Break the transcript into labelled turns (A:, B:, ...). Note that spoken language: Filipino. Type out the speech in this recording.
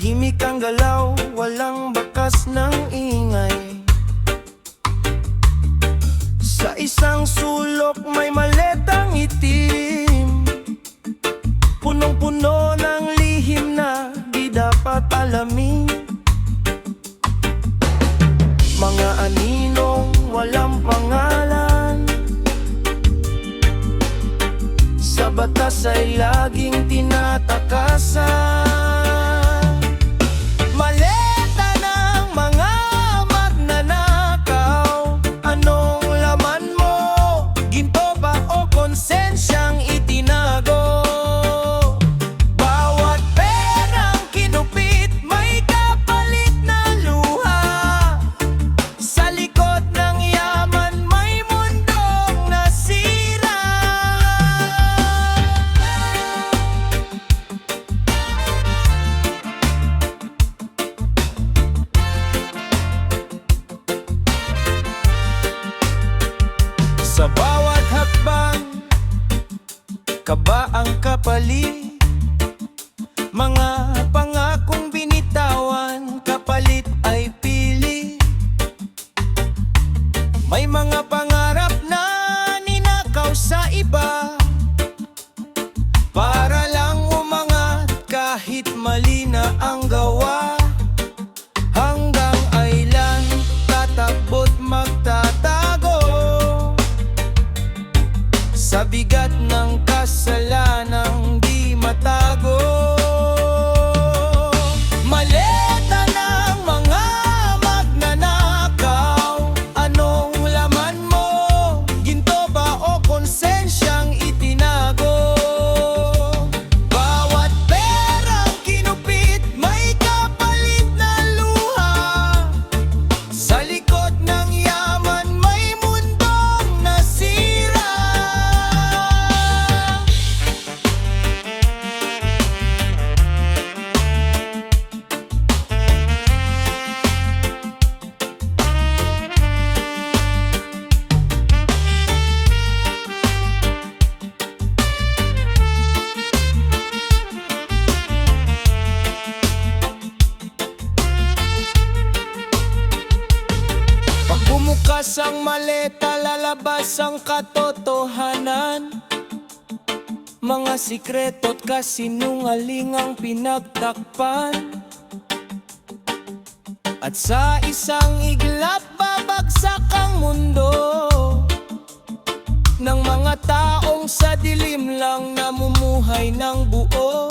A: Tahimik ang galaw, walang bakas ng ingay. Sa isang sulok may maletang itim, punong-puno ng lihim na di dapat alamin. Mga aninong walang pangalan, sa batas ay laging tinatakasan. Maleta ng mga magnanakaw, anong laman mo? Ginto ba o konsensyang itinago? Bawat perang kinupit may kapalit na luha. Sa likod ng yaman may mundong nasira. Sa bawat hakbang, kaba ang kapalit. Mga pangakong binitawan, kapalit ay pili. May mga pangarap na ninakaw sa iba, para lang umangat kahit mali na ang gawa. Hanggang ailan tatakbo't magtatago sa bigat ng kasalanang di matago. Maleta ng mga magnanakaw, anong laman mo? Ginto ba o konsensyang itinago? Bawat perang kinupit may kapalit na luha. Sa likod ng yaman may mundong nasira. Pag bumukas ang maleta, lalabas ang katotohanan. Mga sikreto't kasinungaling ang pinagtakpan. At sa isang iglap, babagsak ang mundo ng mga taong sa dilim lang namumuhay ng buo.